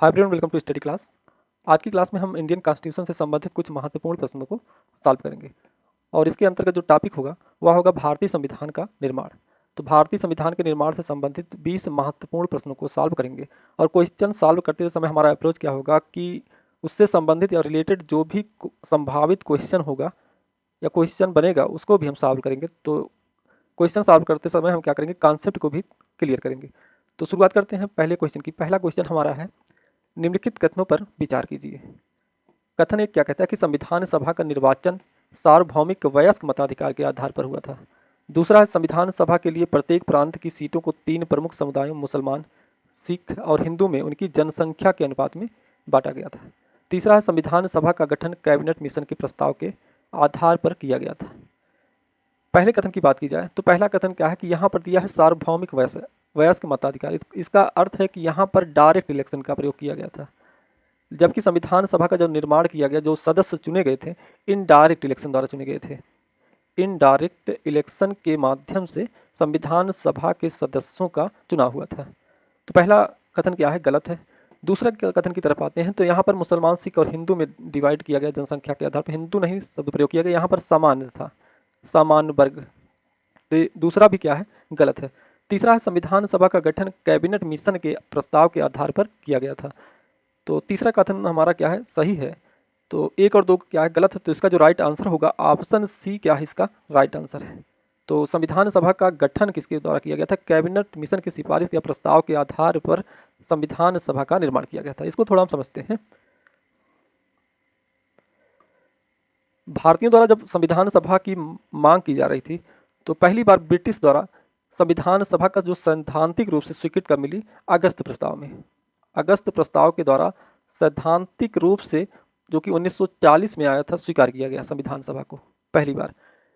Hi everyone, welcome to study class. आज की class में हम इंडियन कॉन्स्टिट्यूशन से संबंधित कुछ महत्वपूर्ण प्रश्नों को सॉल्व करेंगे और इसके अंतर्गत जो टॉपिक होगा वह होगा भारतीय संविधान का निर्माण। तो भारतीय संविधान के निर्माण से संबंधित 20 महत्वपूर्ण प्रश्नों को सॉल्व करेंगे और क्वेश्चन सॉल्व करते समय हमारा अप्रोच क्या होगा कि उससे संबंधित या रिलेटेड जो भी संभावित क्वेश्चन होगा या क्वेश्चन बनेगा उसको भी हम सॉल्व करेंगे। तो क्वेश्चन सॉल्व करते समय हम क्या करेंगे, कॉन्सेप्ट को भी क्लियर करेंगे। तो शुरुआत करते हैं पहले क्वेश्चन की। पहला क्वेश्चन हमारा है, निम्नलिखित कथनों पर विचार कीजिए। कथन एक क्या कहता है कि संविधान सभा का निर्वाचन सार्वभौमिक वयस्क मताधिकार के आधार पर हुआ था। दूसरा है, संविधान सभा के लिए प्रत्येक प्रांत की सीटों को 3 प्रमुख समुदायों मुसलमान, सिख और हिंदू में उनकी जनसंख्या के अनुपात में बांटा गया था। तीसरा है, संविधान सभा का गठन कैबिनेट मिशन के प्रस्ताव के आधार पर किया गया था। पहले कथन की बात की जाए तो पहला कथन क्या है कि यहाँ पर दिया है सार्वभौमिक वयस्क मताधिकार। इसका अर्थ है कि यहाँ पर डायरेक्ट इलेक्शन का प्रयोग किया गया था, जबकि संविधान सभा का जो निर्माण किया गया, जो सदस्य चुने गए थे, इनडायरेक्ट इलेक्शन द्वारा चुने गए थे। इनडायरेक्ट इलेक्शन के माध्यम से संविधान सभा के सदस्यों का चुनाव हुआ था। तो पहला कथन क्या है, गलत है। दूसरा कथन की तरफ आते हैं तो यहाँ पर मुसलमान, सिख और हिंदू में डिवाइड किया गया जनसंख्या के आधार पर। हिंदू नहीं शब्द प्रयोग किया गया, यहाँ पर सामान्य था, सामान्य वर्ग। तो दूसरा भी क्या है, गलत है। तीसरा है, संविधान सभा का गठन कैबिनेट मिशन के प्रस्ताव के आधार पर किया गया था। तो तीसरा कथन हमारा क्या है, सही है। तो 1 और 2 क्या है, गलत है। तो इसका जो राइट आंसर होगा ऑप्शन सी क्या है, इसका राइट आंसर है। तो संविधान सभा का गठन किसके द्वारा किया गया था, कैबिनेट मिशन की सिफारिश या प्रस्ताव के आधार पर संविधान सभा का निर्माण किया गया था। इसको थोड़ा हम समझते हैं। भारतीयों द्वारा जब संविधान सभा की मांग की जा रही थी तो पहली बार ब्रिटिश द्वारा संविधान सभा का जो सैद्धांतिक रूप से स्वीकृत कर मिली अगस्त प्रस्ताव में। अगस्त प्रस्ताव के द्वारा सैद्धांतिक रूप से, जो कि 1940 में आया था, स्वीकार किया गया संविधान सभा को पहली बार।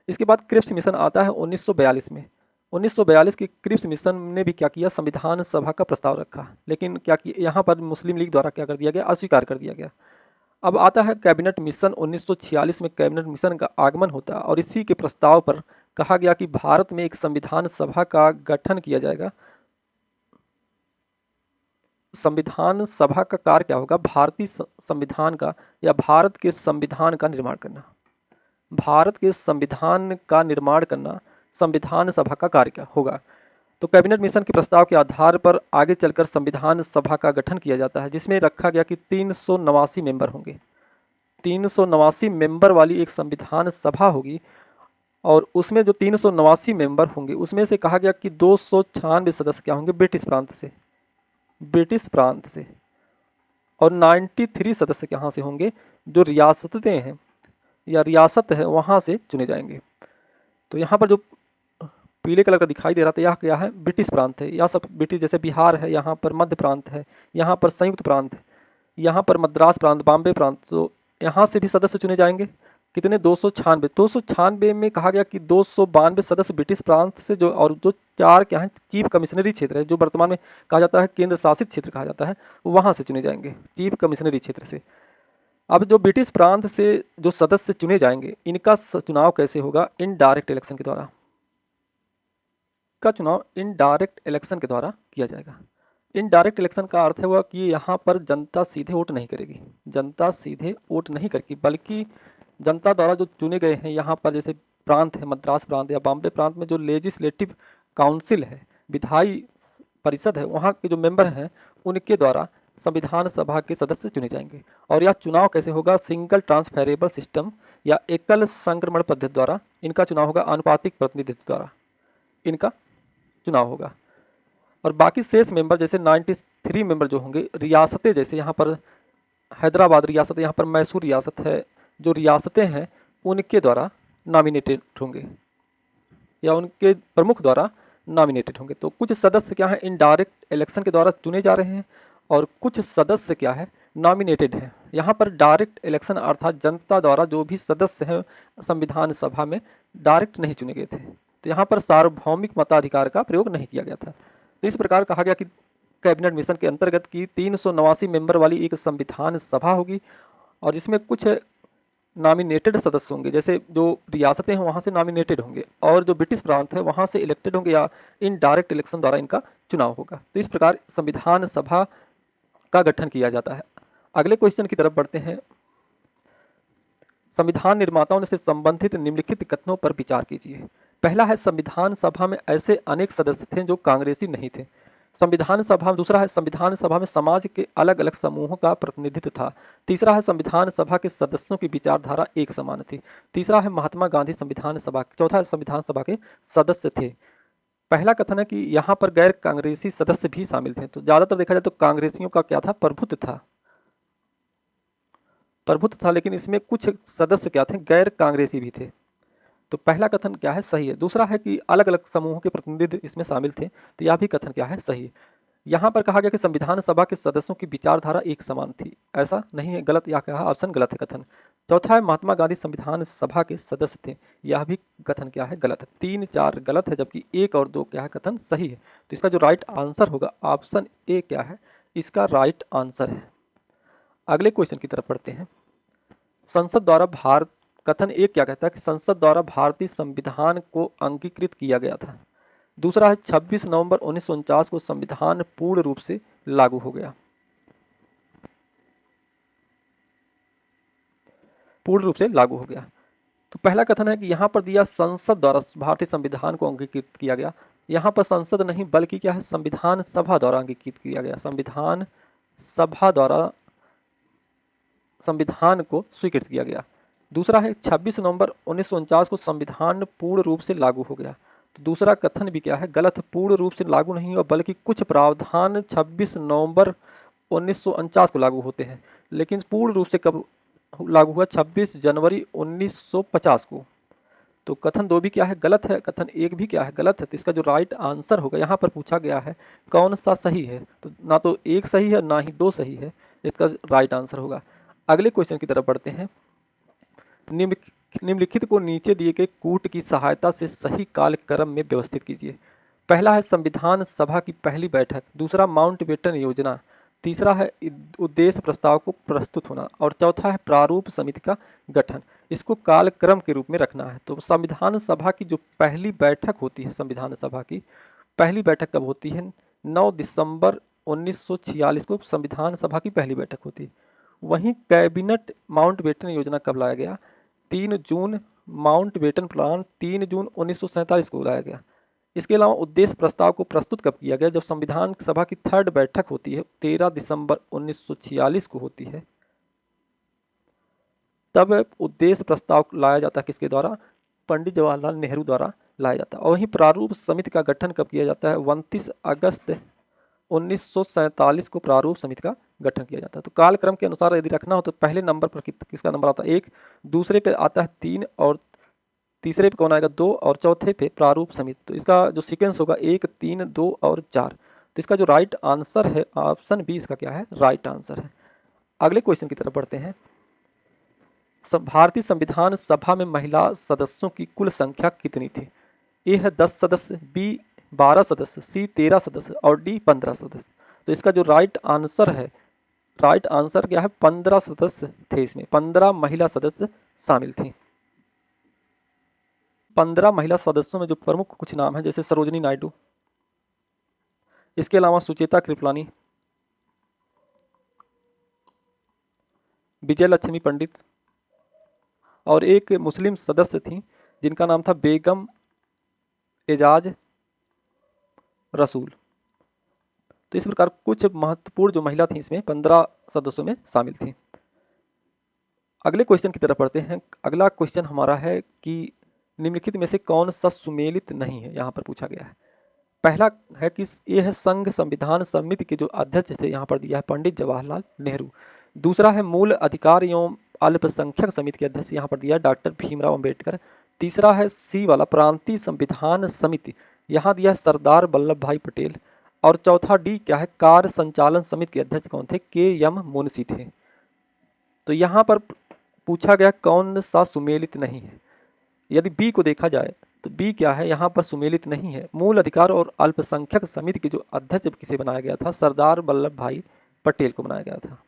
इसके बाद क्रिप्स मिशन आता है 1942 में। 1942 के क्रिप्स मिशन ने भी क्या किया, संविधान सभा का प्रस्ताव रखा, लेकिन क्या किया, यहाँ पर मुस्लिम लीग द्वारा क्या कर दिया गया, अस्वीकार कर दिया गया। अब आता है कैबिनेट मिशन। 1946 में कैबिनेट मिशन का आगमन होता है और इसी के प्रस्ताव पर कहा गया कि भारत में एक संविधान सभा का गठन किया जाएगा। संविधान सभा का कार्य क्या होगा, भारतीय संविधान का या भारत के संविधान का निर्माण करना। भारत के संविधान का निर्माण करना संविधान सभा का कार्य क्या होगा। तो कैबिनेट मिशन के प्रस्ताव के आधार पर आगे चलकर संविधान सभा का गठन किया जाता है, जिसमें रखा गया कि 389 मेंबर होंगे। 389 मेंबर वाली एक संविधान सभा होगी और उसमें जो 389 मेंबर होंगे उसमें से कहा गया कि 296 सदस्य क्या होंगे, ब्रिटिश प्रांत से, ब्रिटिश प्रांत से, और 93 सदस्य कहाँ से होंगे, जो रियासतें हैं या रियासत है वहाँ से चुने जाएंगे। तो यहाँ पर जो पीले कलर का दिखाई दे रहा था यह क्या है, ब्रिटिश प्रांत है। यह सब ब्रिटिश, जैसे बिहार है, यहाँ पर मध्य प्रांत है, यहाँ पर संयुक्त प्रांत है, यहाँ पर मद्रास प्रांत, बॉम्बे प्रांत। तो यहाँ से भी सदस्य चुने जाएंगे। कितने, 296। 296 में कहा गया कि 292 सदस्य ब्रिटिश प्रांत से, जो और जो 4 क्या है, चीफ कमिश्नरी क्षेत्र है, जो वर्तमान में कहा जाता है केंद्र शासित क्षेत्र कहा जाता है, वहाँ से चुने जाएंगे, चीफ कमिश्नरी क्षेत्र से। अब जो ब्रिटिश प्रांत से जो सदस्य चुने जाएंगे, इनका चुनाव कैसे होगा, इनडायरेक्ट इलेक्शन के द्वारा। का चुनाव इनडायरेक्ट इलेक्शन के द्वारा किया जाएगा। इनडायरेक्ट इलेक्शन का अर्थ है हुआ कि यहाँ पर जनता सीधे वोट नहीं करेगी, जनता सीधे वोट नहीं करेगी, बल्कि जनता द्वारा जो चुने गए हैं, यहाँ पर जैसे प्रांत है, मद्रास प्रांत या बॉम्बे प्रांत में जो लेजिस्लेटिव काउंसिल है, विधायी परिषद है, वहाँ के जो मेंबर हैं उनके द्वारा संविधान सभा के सदस्य चुने जाएंगे। और यह चुनाव कैसे होगा, सिंगल ट्रांसफरेबल सिस्टम या एकल संक्रमण पद्धति द्वारा इनका चुनाव होगा, आनुपातिक प्रतिनिधित्व द्वारा इनका चुनाव होगा। और बाकी शेष मेंबर जैसे 93 मेंबर जो होंगे, रियासतें, जैसे यहाँ पर हैदराबाद रियासत, यहाँ पर मैसूर रियासत है, जो रियासतें हैं उनके द्वारा नॉमिनेटेड होंगे या उनके प्रमुख द्वारा नॉमिनेटेड होंगे। तो कुछ सदस्य क्या है, इनडायरेक्ट इलेक्शन के द्वारा चुने जा रहे हैं और कुछ सदस्य क्या है, नॉमिनेटेड है। यहाँ पर डायरेक्ट इलेक्शन अर्थात जनता द्वारा जो भी सदस्य हैं संविधान सभा में डायरेक्ट नहीं चुने गए थे, तो यहाँ पर सार्वभौमिक मताधिकार का प्रयोग नहीं किया गया था। तो इस प्रकार कहा गया कि कैबिनेट मिशन के अंतर्गत की 389 मेंबर वाली एक संविधान सभा होगी और जिसमें कुछ नॉमिनेटेड सदस्य होंगे, जैसे जो रियासतें हैं वहाँ से नॉमिनेटेड होंगे और जो ब्रिटिश प्रांत है वहाँ से इलेक्टेड होंगे या इनडायरेक्ट इलेक्शन द्वारा इनका चुनाव होगा। तो इस प्रकार संविधान सभा का गठन किया जाता है। अगले क्वेश्चन की तरफ बढ़ते हैं। संविधान निर्माताओं से संबंधित निम्नलिखित कथनों पर विचार कीजिए। पहला है, संविधान सभा में ऐसे अनेक सदस्य थे जो कांग्रेसी नहीं थे। संविधान सभा, दूसरा है, संविधान सभा में समाज के अलग अलग समूहों का प्रतिनिधित्व था। तीसरा है, संविधान सभा के सदस्यों की विचारधारा एक समान थी। तीसरा है, महात्मा गांधी संविधान सभा, चौथा है, संविधान सभा के सदस्य थे। पहला कथन है कि यहाँ पर गैर कांग्रेसी सदस्य भी शामिल थे। तो ज्यादातर देखा जाए तो कांग्रेसियों का क्या था, प्रभुत्व था, लेकिन इसमें कुछ सदस्य क्या थे, गैर कांग्रेसी भी थे। तो पहला कथन क्या है, सही है। दूसरा है कि अलग अलग समूहों के प्रतिनिधि इसमें शामिल थे, तो यह भी कथन क्या है, सही है। यहाँ पर कहा गया कि संविधान सभा के सदस्यों की विचारधारा एक समान थी, ऐसा नहीं है, गलत। यह कहा, ऑप्शन गलत है कथन। चौथा है, महात्मा गांधी संविधान सभा के सदस्य थे, यह भी कथन क्या है, गलत है। 3, 4 गलत है, जबकि 1 और 2 क्या है, कथन सही है। तो इसका जो राइट आंसर होगा, ऑप्शन ए क्या है, इसका राइट आंसर है। अगले क्वेश्चन की तरफ पढ़ते हैं। संसद द्वारा भारत, कथन एक क्या कहता है कि संसद द्वारा भारतीय संविधान को अंगीकृत किया गया था। दूसरा है, 26 नवंबर 1949 को संविधान पूर्ण रूप से लागू हो गया। पूर्ण रूप से लागू हो गया। तो पहला कथन है कि यहाँ पर दिया संसद द्वारा भारतीय संविधान को अंगीकृत किया गया। यहाँ पर संसद नहीं बल्कि क्या है, संविधान सभा द्वारा अंगीकृत किया गया। संविधान सभा द्वारा संविधान को स्वीकृत किया गया। दूसरा है, 26 नवंबर 1949 को संविधान पूर्ण रूप से लागू हो गया। तो दूसरा कथन भी क्या है, गलत है। पूर्ण रूप से लागू नहीं हुआ, बल्कि कुछ प्रावधान 26 नवंबर 1949 को लागू होते हैं, लेकिन पूर्ण रूप से कब लागू हुआ, 26 जनवरी 1950 को। तो कथन 2 भी क्या है, गलत है। कथन 1 भी क्या है, गलत है। तो इसका जो राइट आंसर होगा, यहाँ पर पूछा गया है कौन सा सही है, तो ना तो 1 सही है ना ही 2 सही है, इसका राइट आंसर होगा। अगले क्वेश्चन की तरफ बढ़ते हैं। निम्नलिखित को नीचे दिए गए कूट की सहायता से सही कालक्रम में व्यवस्थित कीजिए। पहला है, संविधान सभा की पहली बैठक। दूसरा, माउंटबेटन योजना। तीसरा है, उद्देश्य प्रस्ताव को प्रस्तुत होना। और चौथा है, प्रारूप समिति का गठन। इसको कालक्रम के रूप में रखना है। तो संविधान सभा की जो पहली बैठक होती है, संविधान सभा की पहली बैठक कब होती है, 9 दिसंबर 1946 को संविधान सभा की पहली बैठक होती है। वहीं कैबिनेट माउंटबेटन योजना कब लाया गया, 3 जून। माउंटबेटन प्लान 3 जून 1947 को लाया गया। इसके अलावा उद्देश्य प्रस्ताव को प्रस्तुत कब किया गया, जब संविधान सभा की 3rd बैठक होती है, 13 दिसंबर 1946 को होती है, तब उद्देश्य प्रस्ताव लाया जाता है किसके द्वारा, पंडित जवाहरलाल नेहरू द्वारा लाया जाता है। और वहीं प्रारूप समिति का गठन कब किया जाता है, 29 अगस्त 1947 को प्रारूप समिति का गठन किया जाता है। तो कालक्रम के अनुसार यदि रखना हो तो पहले नंबर पर किसका नंबर आता है, 1, दूसरे पे आता है 3, और तीसरे पे कौन आएगा, 2, और चौथे पे प्रारूप समिति। तो इसका जो सीक्वेंस होगा 1, 3, 2 और 4। तो इसका जो राइट आंसर है, ऑप्शन बी इसका क्या है, राइट आंसर है। अगले क्वेश्चन की तरफ बढ़ते हैं। भारतीय संविधान सभा में महिला सदस्यों की कुल संख्या कितनी थी। ए है 10 सदस्य, बी 12 सदस्य, सी 13 सदस्य और डी 15 सदस्य। तो इसका जो राइट आंसर है, राइट आंसर क्या है, 15 सदस्य थे। इसमें 15 महिला सदस्य शामिल थी। 15 महिला सदस्यों में जो प्रमुख कुछ नाम है, जैसे सरोजिनी नायडू, इसके अलावा सुचेता कृपलानी, विजय लक्ष्मी पंडित, और एक मुस्लिम सदस्य थी जिनका नाम था बेगम एजाज रसूल। तो इस प्रकार कुछ महत्वपूर्ण जो महिला थी इसमें 15 सदस्यों में शामिल थी। अगले क्वेश्चन की तरफ पढ़ते हैं। अगला क्वेश्चन हमारा है कि निम्नलिखित में से कौन सा सुमेलित नहीं है, यहाँ पर पूछा गया है। पहला है कि ये है, संघ संविधान समिति के जो अध्यक्ष थे, यहाँ पर दिया है पंडित जवाहरलाल नेहरू। दूसरा है, मूल अधिकार एवं अल्पसंख्यक समिति के अध्यक्ष, यहाँ पर दिया है डॉक्टर भीमराव अंबेडकर। तीसरा है, सी वाला, प्रांतीय संविधान समिति, यहाँ दिया है सरदार वल्लभ भाई पटेल। और चौथा डी क्या है, कार्य संचालन समिति के अध्यक्ष कौन थे, के.एम. मुंशी थे। तो यहाँ पर पूछा गया कौन सा सुमेलित नहीं है। यदि बी को देखा जाए तो बी क्या है, यहाँ पर सुमेलित नहीं है। मूल अधिकार और अल्पसंख्यक समिति के जो अध्यक्ष किसे बनाया गया था, सरदार वल्लभ भाई पटेल को बनाया गया था।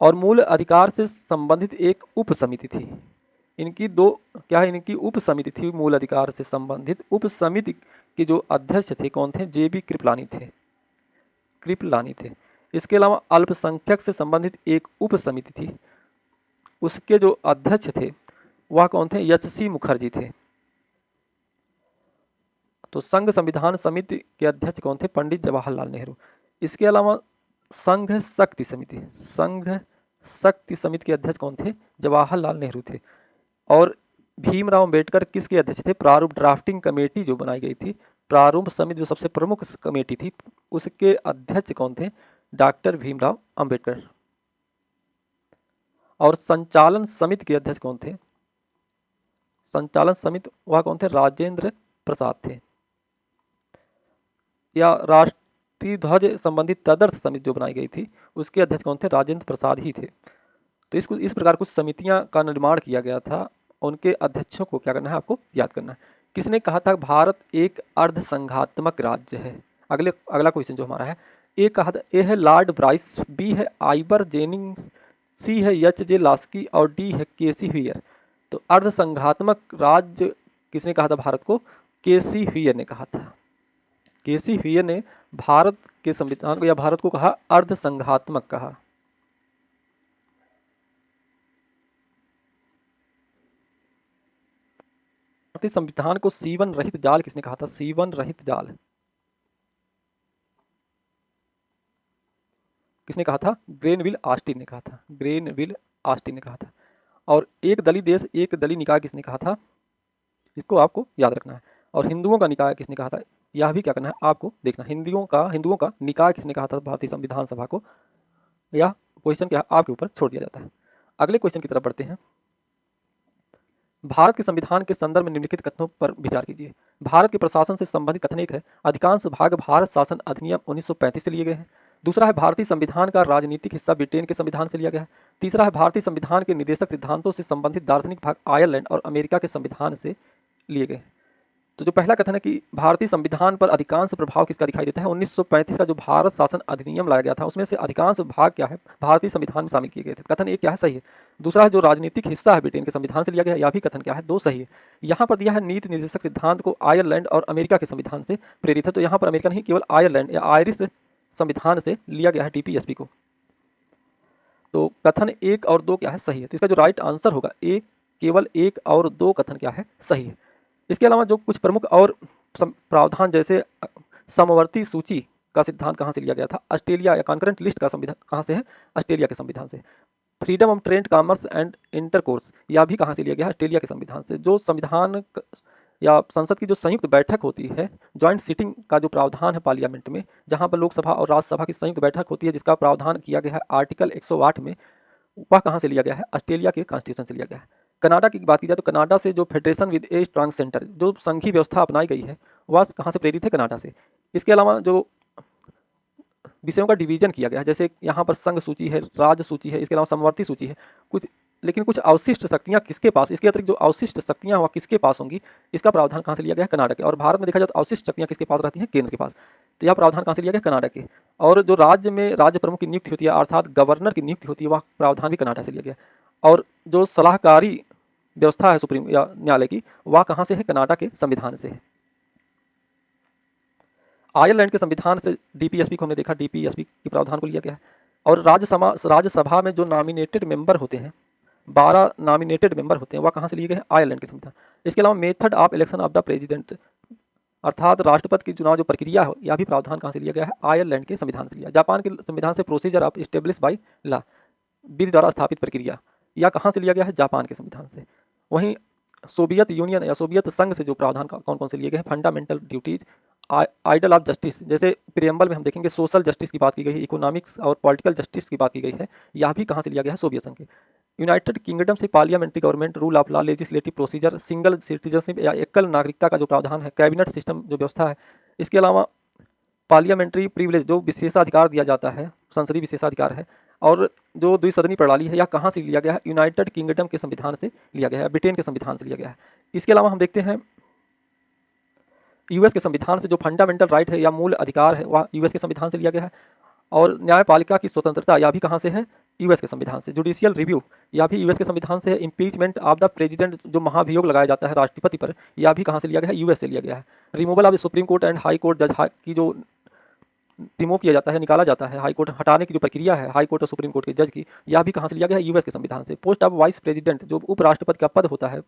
और मूल अधिकार से संबंधित एक उप समिति थी। इनकी दो क्या है, इनकी उप समिति थी। मूल अधिकार से संबंधित उप समिति के जो अध्यक्ष थे कौन थे? जेबी कृपलानी थे। इसके अलावा अल्पसंख्यक से संबंधित एक उप समिति थी, उसके जो अध्यक्ष थे वह कौन थे? एच.सी. मुखर्जी थे। तो संघ संविधान समिति के अध्यक्ष कौन थे? पंडित जवाहरलाल नेहरू। इसके अलावा संघ शक्ति समिति के अध्यक्ष कौन थे? जवाहरलाल नेहरू थे। और भीमराव अंबेडकर किसके अध्यक्ष थे? प्रारूप ड्राफ्टिंग कमेटी जो बनाई गई थी, प्रारूप समिति जो सबसे प्रमुख कमेटी थी, उसके अध्यक्ष कौन थे? डॉक्टर भीमराव अंबेडकर। और संचालन समिति के अध्यक्ष कौन थे? संचालन समिति वह कौन थे? राजेंद्र प्रसाद थे। या राष्ट्रीय ध्वज संबंधित तदर्थ समिति जो बनाई गई थी, उसके अध्यक्ष कौन थे? राजेंद्र प्रसाद ही थे। तो इस प्रकार कुछ समितियां का निर्माण किया गया था, उनके अध्यक्षों को क्या करना है? आपको याद करना है। किसने कहा था भारत एक अर्ध संघात्मक राज्य है? अगला क्वेश्चन जो हमारा है, ए कहा था, ए है लॉर्ड ब्राइस, बी है आइबर जेनिंग्स, सी है एच.जे. लास्की और डी है के.सी. व्हीयर। तो अर्ध संघात्मक राज्य किसने कहा था भारत को? के.सी. व्हीयर ने कहा था। के.सी. व्हीयर ने भारत के संविधान को या भारत को कहा अर्ध संघात्मक कहा। भारतीय संविधान को सीवन रहित जाल किसने कहा था? सीवन रहित जाल किसने कहा था? ग्रेनविल ऑस्टिन ने कहा था। ग्रेनविल ऑस्टिन ने कहा था। और एक दली देश एक दली निकाय किसने कहा था? इसको आपको याद रखना है। और हिंदुओं का निकाय किसने कहा था? यह भी क्या करना है? आपको देखना। हिंदुओं का निकाय किसने कहा था भारतीय संविधान सभा को? यह क्वेश्चन क्या आपके ऊपर छोड़ दिया जाता है। अगले क्वेश्चन की तरफ बढ़ते हैं। भारत के संविधान के संदर्भ में निम्नलिखित कथनों पर विचार कीजिए। भारत के प्रशासन से संबंधित कथन एक है, अधिकांश भाग भारत शासन अधिनियम 1935 से लिए गए हैं। दूसरा है, भारतीय संविधान का राजनीतिक हिस्सा ब्रिटेन के संविधान से लिया गया है। तीसरा है, भारतीय संविधान के निर्देशक सिद्धांतों से संबंधित दार्शनिक भाग आयरलैंड और अमेरिका के संविधान से लिए गए। तो जो पहला कथन है कि भारतीय संविधान पर अधिकांश प्रभाव किसका दिखाई देता है? 1935 का जो भारत शासन अधिनियम लाया गया था, उसमें से अधिकांश भाग क्या है? भारतीय संविधान में शामिल किए गए थे। कथन एक क्या है? सही है। दूसरा है, जो राजनीतिक हिस्सा है ब्रिटेन के संविधान से लिया गया है, यह भी कथन क्या है? दो सही है। यहाँ पर दिया है, नीति निर्देशक सिद्धांत को आयरलैंड और अमेरिका के संविधान से प्रेरित है। तो यहाँ पर अमेरिका नहीं, केवल आयरलैंड या आयरिश संविधान से लिया गया है, टीपीएसपी को। तो कथन एक और दो क्या है? सही है। तो इसका जो राइट आंसर होगा ए, केवल एक और दो कथन क्या है? सही है। इसके अलावा जो कुछ प्रमुख और प्रावधान, जैसे समवर्ती सूची का सिद्धांत कहाँ से लिया गया था? ऑस्ट्रेलिया या कॉन्करेंट लिस्ट का संविधान कहाँ से है? ऑस्ट्रेलिया के संविधान से। Freedom of trade, commerce and intercourse, यह भी कहाँ से लिया गया है? ऑस्ट्रेलिया के संविधान से। जो संविधान या संसद की जो संयुक्त बैठक होती है, ज्वाइंट सिटिंग का जो प्रावधान है पार्लियामेंट में, जहाँ पर लोकसभा और राज्यसभा की संयुक्त बैठक होती है, जिसका प्रावधान किया गया है आर्टिकल 108 में, वह कहाँ से लिया गया है? ऑस्ट्रेलिया के कॉन्स्टिट्यूशन से लिया गया है। कनाडा की बात की जाए तो कनाडा से जो federation with a strong centre, जो संघीय व्यवस्था अपनाई गई है, वह कहाँ से प्रेरित है? कनाडा से। इसके अलावा जो विषयों का डिवीजन किया गया है, जैसे यहाँ पर संघ सूची है, राज्य सूची है, इसके अलावा समवर्ती सूची है कुछ, लेकिन कुछ अवशिष्ट शक्तियाँ किसके पास, इसके अतिरिक्त जो अवशिष्ट शक्तियाँ वह किसके पास होंगी, इसका प्रावधान कहाँ से लिया गया है? कनाडा के। और भारत में देखा जाए तो अवशिष्ट शक्तियाँ किसके पास रहती हैं? केंद्र के पास। तो यह प्रावधान कहाँ से लिया गया? कनाडा के। और जो राज्य में राज्य प्रमुख की नियुक्ति होती है, अर्थात गवर्नर की नियुक्ति होती है, वह प्रावधान भी कनाडा से लिया गया। और जो सलाहकारी व्यवस्था है सुप्रीम या न्यायालय की, वह कहाँ से है? कनाडा के संविधान से है। आयरलैंड के संविधान से डीपीएसपी को हमने देखा, डीपीएसपी के प्रावधान को लिया गया है। और राज्यसभा में जो नॉमिनेटेड मेंबर होते हैं, 12 नॉमिनेटेड मेंबर होते हैं, वह कहाँ से लिए गए हैं? आयरलैंड के संविधान। इसके अलावा method of election of the president, अर्थात राष्ट्रपति की चुनाव जो प्रक्रिया हो, यह भी प्रावधान कहाँ से लिया गया है? आयरलैंड के संविधान से लिया। जापान के संविधान से procedure of establish by law, विधि द्वारा स्थापित प्रक्रिया, यह कहाँ से लिया गया है? जापान के संविधान से। वहीं सोवियत यूनियन या सोवियत संघ से जो प्रावधान कौन कौन से लिए गए हैं? Fundamental duties, ideal of justice, जैसे प्रियम्बल में हम देखेंगे सोशल जस्टिस की बात की गई है, इकोनॉमिक्स और पॉलिटिकल जस्टिस की बात की गई है, यह भी कहाँ से लिया गया है? सोवियत संघ के। यूनाइटेड किंगडम से parliamentary government, rule of law, legislative procedure, single citizenship या एकल नागरिकता का जो प्रावधान है, कैबिनेट सिस्टम जो व्यवस्था है, इसके अलावा पार्लियामेंट्री प्रिविलेज, जो विशेषाधिकार दिया जाता है, संसदीय विशेषाधिकार है, और जो द्विसदनी प्रणाली है, यह कहाँ से लिया गया है? यूनाइटेड किंगडम के संविधान से लिया गया है, ब्रिटेन के संविधान से लिया गया है। इसके अलावा हम देखते हैं यूएस के संविधान से जो फंडामेंटल राइट है या मूल अधिकार है, वह यूएस के संविधान से लिया गया है। और न्यायपालिका की स्वतंत्रता, यह भी कहाँ से है? यूएस के संविधान से। जुडिशियल रिव्यू या भी यूएस के संविधान से है। इम्पीचमेंट ऑफ द प्रेसिडेंट जो महाभियोग लगाया जाता है राष्ट्रपति पर, या भी कहाँ से लिया गया है, यूएस से लिया गया है। Removal of the supreme court and high court जज की जो रिमूव किया जाता है, निकाला जाता है, हाई कोर्ट हटाने की जो प्रक्रिया है हाई कोर्ट और सुप्रीम कोर्ट के जज की, यह भी कहाँ से लिया गया है, यूएस के संविधान से। पोस्ट ऑफ वाइस प्रेसिडेंट जो उपराष्ट्रपति का पद होता है,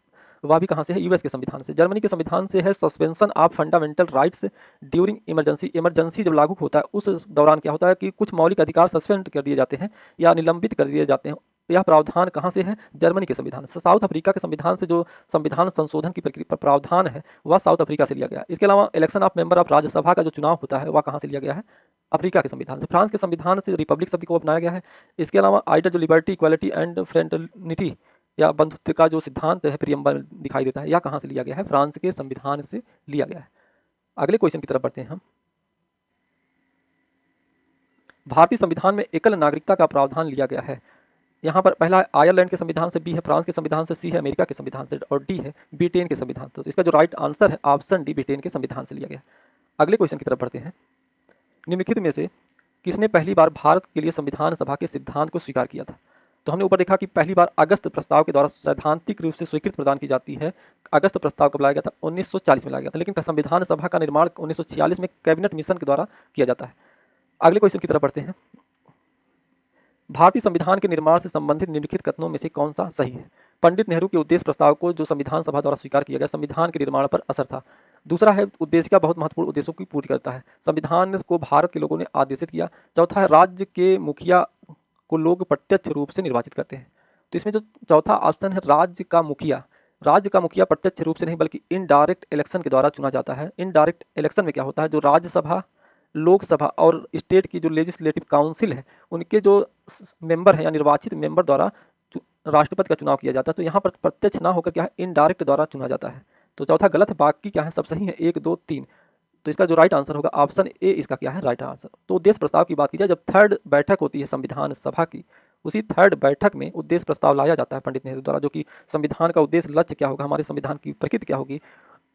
वह भी कहाँ से है, यूएस के संविधान से। जर्मनी के संविधान से है suspension of fundamental rights during emergency. Emergency जब लागू होता है उस दौरान क्या होता है कि कुछ मौलिक अधिकार सस्पेंड कर दिए जाते हैं या निलंबित कर दिए जाते हैं। यह प्रावधान कहाँ से है, जर्मनी के संविधान से। साउथ अफ्रीका के संविधान से जो संविधान संशोधन की प्रक्रिया प्रावधान है वह साउथ अफ्रीका से लिया गया है। इसके अलावा election of member of Rajya Sabha का जो चुनाव होता है वह कहाँ से लिया गया है, अफ्रीका के संविधान से। फ्रांस के संविधान से रिपब्लिक शब्द को अपनाया गया है। इसके अलावा आइडर जो लिबर्टी इक्वालिटी एंड फ्रेटर्निटी या बंधुत्व का जो सिद्धांत है प्रियम्बल दिखाई देता है, यह कहाँ से लिया गया है, फ्रांस के संविधान से लिया गया है। अगले क्वेश्चन की तरफ बढ़ते हैं हम। भारतीय संविधान में एकल नागरिकता का प्रावधान लिया गया है। यहाँ पर पहला आयरलैंड के संविधान से, बी है फ्रांस के संविधान से, सी है अमेरिका के संविधान से और डी है ब्रिटेन के संविधान से। तो इसका जो राइट आंसर है ऑप्शन डी, ब्रिटेन के संविधान से लिया गया। अगले क्वेश्चन की तरफ बढ़ते हैं। निम्नलिखित में से किसने पहली बार भारत के लिए संविधान सभा के सिद्धांत को स्वीकार किया था। तो हमने ऊपर देखा कि पहली बार अगस्त प्रस्ताव के द्वारा सैद्धांतिक रूप से स्वीकृति प्रदान की जाती है। अगस्त प्रस्ताव कब लाया गया था, 1940 में लाया गया था, लेकिन संविधान सभा का निर्माण 1946 में कैबिनेट मिशन के द्वारा किया जाता है। अगले क्वेश्चन की तरफ बढ़ते हैं। भारतीय संविधान के निर्माण से संबंधित निम्नलिखित कथनों में से कौन सा सही है। पंडित नेहरू के उद्देश्य प्रस्ताव को जो संविधान सभा द्वारा स्वीकार किया गया संविधान के निर्माण पर असर था। दूसरा है उद्देश्य का बहुत महत्वपूर्ण उद्देश्यों की पूर्ति करता है, संविधान को भारत के लोगों ने आदेशित किया। चौथा है राज्य के मुखिया को लोग प्रत्यक्ष रूप से निर्वाचित करते हैं। तो इसमें जो चौथा ऑप्शन है राज्य का मुखिया प्रत्यक्ष रूप से नहीं बल्कि इनडायरेक्ट इलेक्शन के द्वारा चुना जाता है। इनडायरेक्ट इलेक्शन में क्या होता है, जो राज्यसभा, लोकसभा और स्टेट की जो लेजिस्लेटिव काउंसिल है उनके जो मेंबर हैं या निर्वाचित मेंबर द्वारा राष्ट्रपति का चुनाव किया जाता है। तो यहाँ पर प्रत्यक्ष ना होकर क्या है, इनडायरेक्ट द्वारा चुना जाता है। तो चौथा गलत है, बाकी क्या है सब सही है, 1 2 3। तो इसका जो राइट आंसर होगा ऑप्शन ए, इसका क्या है राइट आंसर। तो उद्देश्य प्रस्ताव की बात की जाए, जब थर्ड बैठक होती है संविधान सभा की, उसी थर्ड बैठक में उद्देश्य प्रस्ताव लाया जाता है पंडित नेहरू द्वारा, जो कि संविधान का उद्देश्य लक्ष्य क्या होगा, हमारे संविधान की प्रकृति क्या होगी,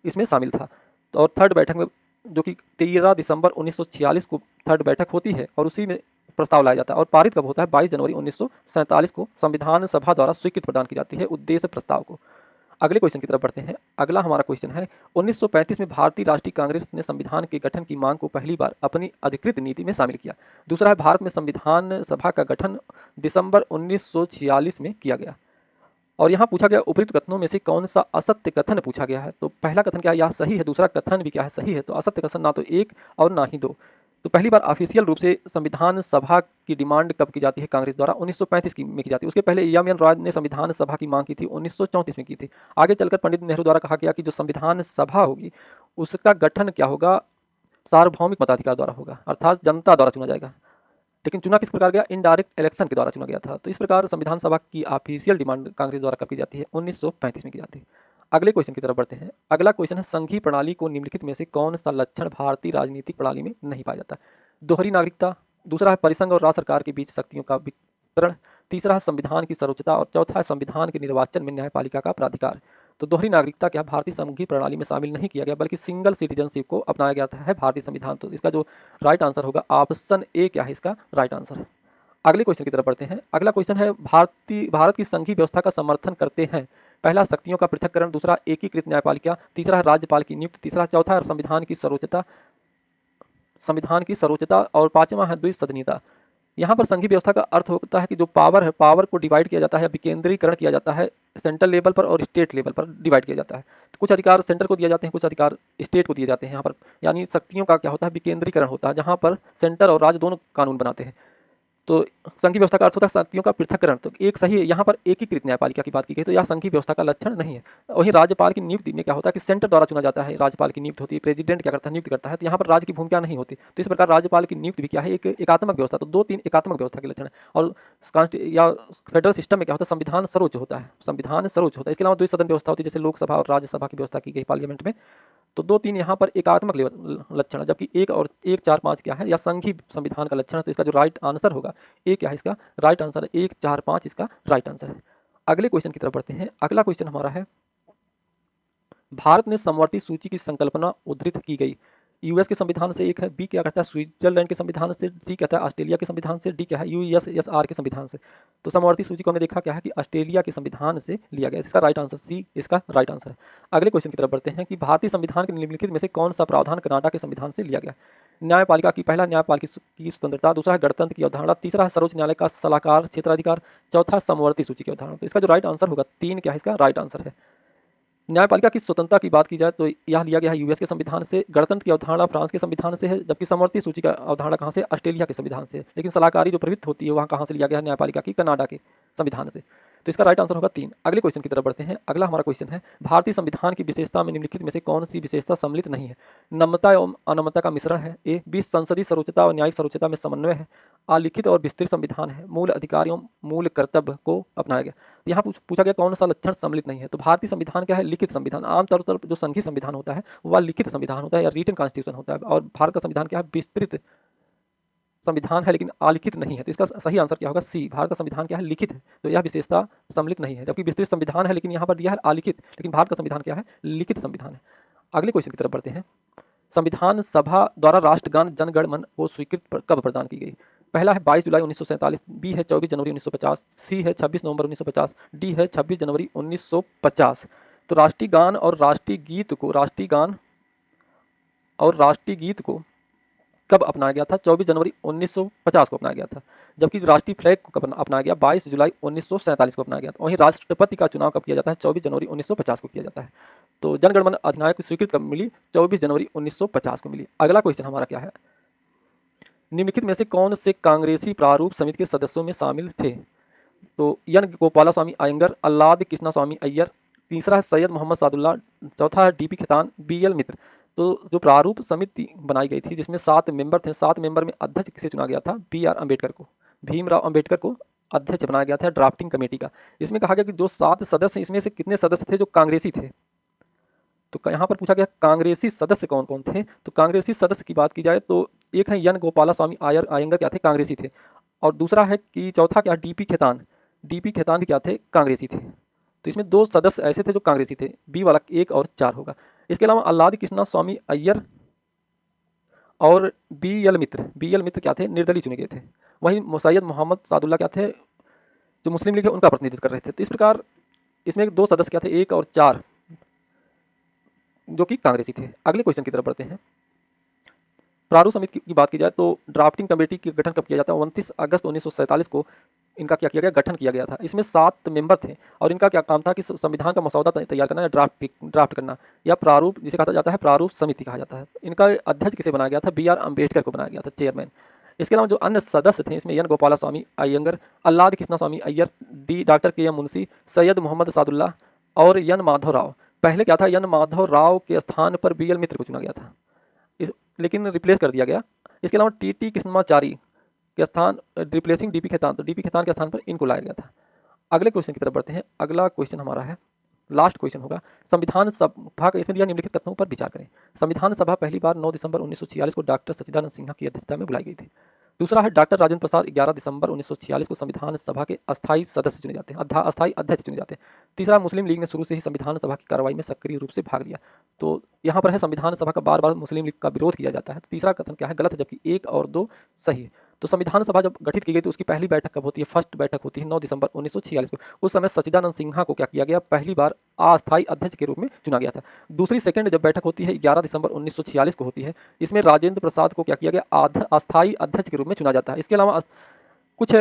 इसमें शामिल था। तो और थर्ड बैठक में जो कि 13 दिसंबर 1946 को थर्ड बैठक होती है और उसी में प्रस्ताव लाया जाता है और पारित कब होता है, 22 जनवरी 1947 को संविधान सभा द्वारा स्वीकृति प्रदान की जाती है उद्देश्य प्रस्ताव को। अगले क्वेश्चन की तरफ बढ़ते हैं। अगला हमारा क्वेश्चन है 1935 में भारतीय राष्ट्रीय कांग्रेस ने संविधान के गठन की मांग को पहली बार अपनी अधिकृत नीति में शामिल किया। दूसरा है भारत में संविधान सभा का गठन दिसंबर 1946 में किया गया। और यहाँ पूछा गया उपयुक्त कथनों में से कौन सा असत्य कथन पूछा गया है। तो पहला कथन क्या है, यह सही है, दूसरा कथन भी क्या है, सही है। तो असत्य कथन ना तो 1 और ना ही 2। तो पहली बार ऑफिशियल रूप से संविधान सभा की डिमांड कब की जाती है कांग्रेस द्वारा, 1935 में की जाती है। उसके पहले एम रॉय ने संविधान सभा की मांग की थी, 1934 में की थी। आगे चलकर पंडित नेहरू द्वारा कहा गया कि जो संविधान सभा होगी उसका गठन क्या होगा, सार्वभौमिक मताधिकार द्वारा होगा, अर्थात जनता द्वारा चुना जाएगा। लेकिन चुना किस प्रकार गया, इनडायरेक्ट इलेक्शन के द्वारा चुना गया था। तो इस प्रकार संविधान सभा की ऑफिशियल डिमांड कांग्रेस द्वारा कब की जाती है, 1935 में की जाती है। अगले क्वेश्चन की तरफ बढ़ते हैं। अगला क्वेश्चन है संघीय प्रणाली को निम्नलिखित में से कौन सा लक्षण भारतीय राजनीतिक प्रणाली में नहीं पाया जाता। दोहरी नागरिकता, दूसरा है परिसंघ और राज्य सरकार के बीच शक्तियों का वितरण, तीसरा है संविधान की सर्वोच्चता और चौथा है संविधान के निर्वाचन में न्यायपालिका का प्राधिकार। तो दोहरी नागरिकता क्या भारतीय संघीय प्रणाली में शामिल नहीं किया गया बल्कि सिंगल सिटीजनशिप को अपनाया गया है भारतीय संविधान। तो इसका जो राइट आंसर होगा ऑप्शन ए, क्या है इसका राइट आंसर है। अगले क्वेश्चन की तरफ बढ़ते हैं। अगला क्वेश्चन है भारत की संघीय व्यवस्था का समर्थन करते हैं। पहला शक्तियों का पृथक्करण, दूसरा एकीकृत न्यायपालिका, तीसरा है राज्यपाल की नियुक्ति, तीसरा चौथा है संविधान की सर्वोच्चता और पांचवा है द्विसदनीयता। यहाँ पर संघीय व्यवस्था का अर्थ होता है कि जो पावर है, पावर को डिवाइड किया जाता है, विकेंद्रीकरण किया जाता है, सेंट्रल लेवल पर और स्टेट लेवल पर डिवाइड किया जाता है। तो कुछ अधिकार सेंटर को दिए जाते हैं, कुछ अधिकार स्टेट को दिए जाते हैं। यहाँ पर यानी शक्तियों का क्या होता है, विकेंद्रीकरण होता है, जहाँ पर सेंटर और राज्य दोनों कानून बनाते हैं। तो संघीय व्यवस्था का अर्थ होता है शक्तियों का पृथक्करण। तो एक सही है, यहाँ पर एकीकृत न्यायपालिका की बात की गई, तो यह संघीय व्यवस्था का लक्षण नहीं है। वहीं राज्यपाल की नियुक्ति में क्या होता है कि सेंटर द्वारा चुना जाता है, राज्यपाल की नियुक्ति होती है, प्रेसिडेंट क्या करता है, नियुक्ति करता है। तो यहाँ पर राज्य की भूमिका नहीं होती। तो इस प्रकार राज्यपाल की नियुक्ति भी क्या है, एक एकात्मक व्यवस्था। तो 2 3 एकात्मक व्यवस्था के लक्षण है। और या फेडरल सिस्टम में क्या होता है, संविधान सर्वोच्च होता है, संविधान सर्वोच्च होता है। इसके अलावा द्विसदन व्यवस्था होती है, जैसे लोकसभा और राज्यसभा की व्यवस्था की गई पार्लियामेंट में। तो 2 3 यहाँ पर एकात्मक लक्षण है, जबकि 1 और 1 4 5 क्या है, या संघीय संविधान का लक्षण है। तो इसका जो राइट आंसर होगा ए, क्या है इसका राइट आंसर है, 1 4 5 इसका राइट आंसर है। अगले क्वेश्चन की तरफ बढ़ते हैं। अगला क्वेश्चन हमारा है भारत में समवर्ती सूची की संकल्पना उद्धृत की गई यूएस के संविधान से, एक है बी क्या कहता है स्विट्जरलैंड के संविधान से, सी कहता है ऑस्ट्रेलिया के संविधान से, डी क्या है यूएसएसआर के संविधान से। तो समवर्ती सूची को हमने देखा क्या है कि ऑस्ट्रेलिया के संविधान से लिया गया, इसका राइट आंसर सी इसका राइट आंसर है। अगले क्वेश्चन की तरफ बढ़ते हैं कि भारतीय संविधान के निम्नलिखित में से कौन सा प्रावधान कनाडा के संविधान से लिया गया। न्यायपालिका की, पहला न्यायपालिका की स्वतंत्रता, दूसरा है गणतंत्र की अवधारणा, तीसरा है सर्वोच्च न्यायालय का सलाहकार क्षेत्राधिकार, चौथा समवर्ती सूची की अवधारणा। तो इसका जो राइट आंसर होगा 3 क्या है इसका राइट आंसर है। न्यायपालिका की स्वतंत्रता की बात की जाए तो यह लिया गया है यूएस के संविधान से, गणतंत्र की अवधारणा फ्रांस के संविधान से है, जबकि समवर्ती सूची का अवधारणा कहाँ से, ऑस्ट्रेलिया के संविधान से। लेकिन सलाहकारी जो प्रवृत्ति होती है वहाँ कहाँ से लिया गया है, न्यायपालिका की कनाडा के संविधान से। तो इसका राइट आंसर होगा 3। अगले क्वेश्चन की तरफ बढ़ते हैं। अगला हमारा क्वेश्चन है भारतीय संविधान की विशेषता में निम्नलिखित में से कौन सी विशेषता सम्मिलित नहीं है। नम्रता एवं अनम्रता का मिश्रण है, ए बी संसदीय सर्वोच्चता और न्यायिक सर्वोच्चता में समन्वय है, अलिखित और विस्तृत संविधान है, मूल अधिकार एवं मूल कर्तव्य को अपनाया गया। यहाँ पूछा गया कौन सा लक्षण सम्मिलित नहीं है। तो भारतीय संविधान क्या है, लिखित संविधान। आमतौर पर जो संघीय संविधान होता है वह लिखित संविधान होता है या रिटन कॉन्स्टिट्यूशन होता है, और भारत का संविधान क्या है, विस्तृत संविधान है लेकिन अलिखित नहीं है। तो इसका सही आंसर क्या होगा, सी। भारत का संविधान क्या है, लिखित है, तो यह विशेषता सम्मिलित नहीं है। जबकि विस्तृत संविधान है लेकिन यहाँ पर दिया है अलिखित, लेकिन भारत का संविधान क्या है, लिखित संविधान है। अगले क्वेश्चन की तरफ बढ़ते हैं। संविधान सभा द्वारा राष्ट्रगान जन गण मन को स्वीकृति कब प्रदान की गई। पहला है 22 जुलाई 1947, बी है 24 जनवरी 1950, सी है 26 नवंबर 1950, डी है 26 जनवरी 1950। तो राष्ट्रीय गान और राष्ट्रीय गीत को कब अपनाया गया था, 24 जनवरी 1950 को अपनाया गया था। जबकि राष्ट्रीय फ्लैग को कब अपनाया गया, 22 जुलाई 1947 को अपनाया गया था। वहीं राष्ट्रपति का चुनाव कब किया जाता है, 24 जनवरी 1950 को किया जाता है। तो जनगणमन अधिनायक की स्वीकृति कब मिली, 24 जनवरी 1950 को मिली। अगला क्वेश्चन हमारा क्या है, निम्नलिखित में से कौन से कांग्रेसी प्रारूप समिति के सदस्यों में शामिल थे। तो एन गोपालास्वामी अयंगर, अल्लाद कृष्णा स्वामी अय्यर, तीसरा है सैयद मोहम्मद सादुल्ला, चौथा है डीपी खेतान, बीएल मित्र। तो जो प्रारूप समिति बनाई गई थी जिसमें 7 मेंबर थे, 7 मेंबर में अध्यक्ष किसे चुना गया था, बीआर अम्बेडकर को, भीमराव अम्बेडकर को अध्यक्ष बनाया गया था ड्राफ्टिंग कमेटी का। इसमें कहा गया कि जो 7 सदस्य हैं इसमें से कितने सदस्य थे जो कांग्रेसी थे। तो यहाँ पर पूछा गया कांग्रेसी सदस्य कौन कौन थे। तो कांग्रेसी सदस्य की बात की जाए तो एक है एन गोपालास्वामी अयंगर क्या थे, कांग्रेसी थे। और दूसरा है कि चौथा क्या, डीपी खेतान भी क्या थे, कांग्रेसी थे। तो इसमें 2 सदस्य ऐसे थे जो कांग्रेसी थे, बी वाला 1 और 4 होगा। इसके अलावा अल्लाद कृष्णा स्वामी अय्यर और बीएल मित्र क्या थे, निर्दलीय चुने गए थे। वहीं सैयद मोहम्मद सादुल्ला क्या थे, जो मुस्लिम लीग है उनका प्रतिनिधित्व कर रहे थे। तो इस प्रकार इसमें 2 सदस्य क्या थे, 1 और 4, जो कि कांग्रेसी थे। अगले क्वेश्चन की तरफ बढ़ते हैं। प्रारूप समिति की बात की जाए तो ड्राफ्टिंग कमेटी का गठन कब किया जाता है, 29 अगस्त 1947 को इनका क्या किया गया, गठन किया गया था। इसमें 7 मेंबर थे और इनका क्या काम था कि संविधान का मसौदा तैयार करना या ड्राफ्ट करना, या प्रारूप जिसे कहा जाता है प्रारूप समिति कहा जाता है। इनका अध्यक्ष किसे बनाया गया था, बीआर अम्बेडकर को बनाया गया था चेयरमैन। इसके अलावा जो अन्य सदस्य थे इसमें एन गोपालास्वामी अयंगर, अल्लाद कृष्णा स्वामी अय्यर, डॉक्टर के.एम. मुंशी, सैयद मोहम्मद सादुल्ला और एन माधव राव। पहले क्या था, एन माधव राव के स्थान पर बीएल मित्र को चुना गया था, लेकिन रिप्लेस कर दिया गया। इसके अलावा टी कृष्णमाचारी के स्थान रिप्लेसिंग डीपी खेतान, तो डीपी खेतान के स्थान पर इनको लाया गया था। अगले क्वेश्चन की तरफ बढ़ते हैं। अगला क्वेश्चन हमारा है, लास्ट क्वेश्चन होगा, संविधान सभा का इसमें दिया निम्नलिखित तथ्यों पर विचार करें। संविधान सभा पहली बार 9 दिसंबर 1946 को डॉक्टर सच्चिदानंद सिन्हा की अध्यक्षता में बुलाई गई थी। दूसरा है डॉक्टर राजेंद्र प्रसाद 11 दिसंबर 1946 को संविधान सभा के अस्थायी सदस्य चुने जाते हैं, अस्थायी अध्यक्ष चुने जाते हैं। तीसरा, मुस्लिम लीग ने शुरू से ही संविधान सभा की कार्रवाई में सक्रिय रूप से भाग लिया। तो यहाँ पर है संविधान सभा का बार बार मुस्लिम लीग का विरोध किया जाता है। तो तीसरा कथन क्या है, गलत है, जबकि 1 और 2 सही है। तो संविधान सभा जब गठित की गई तो उसकी पहली बैठक कब होती है, फर्स्ट बैठक होती है 9 दिसंबर 1946 को। उस समय सच्चिदानंद सिन्हा को क्या किया गया, पहली बार अस्थायी अध्यक्ष के रूप में चुना गया था। दूसरी सेकंड जब बैठक होती है 11 दिसंबर 1946 को होती है, इसमें राजेंद्र प्रसाद को क्या किया गया, अस्थायी अध्यक्ष के रूप में चुना जाता है। इसके अलावा कुछ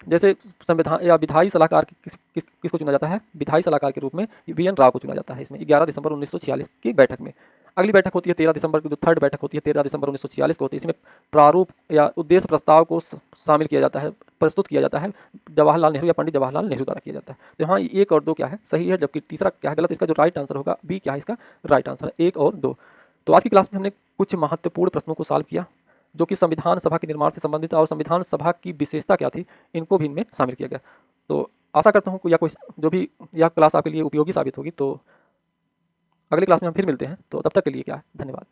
जैसे संविधान या विधायी सलाहकार किसको चुना जाता है, विधायी सलाहकार के रूप में वीएन राव को चुना जाता है इसमें 11 दिसंबर 1946 की बैठक में। अगली बैठक होती है 13 दिसंबर की, जो थर्ड बैठक होती है 13 दिसंबर 1946 को होती है। इसमें प्रारूप या उद्देश्य प्रस्ताव को शामिल किया जाता है, प्रस्तुत किया जाता है जवाहरलाल नेहरू या पंडित जवाहरलाल नेहरू द्वारा किया जाता है। तो यहाँ 1 और 2 क्या है, सही है, जबकि तीसरा क्या है, गलत। इसका जो राइट आंसर होगा बी क्या है, इसका राइट आंसर है 1 और 2। तो आज की क्लास में हमने कुछ महत्वपूर्ण प्रश्नों को सॉल्व किया जो कि संविधान सभा के निर्माण से संबंधित और संविधान सभा की विशेषता क्या थी, इनको भी इनमें शामिल किया गया। तो आशा करता हूँ या कोई जो भी यह क्लास आपके लिए उपयोगी साबित होगी। तो अगली क्लास में हम फिर मिलते हैं, तो तब तक के लिए क्या है, धन्यवाद।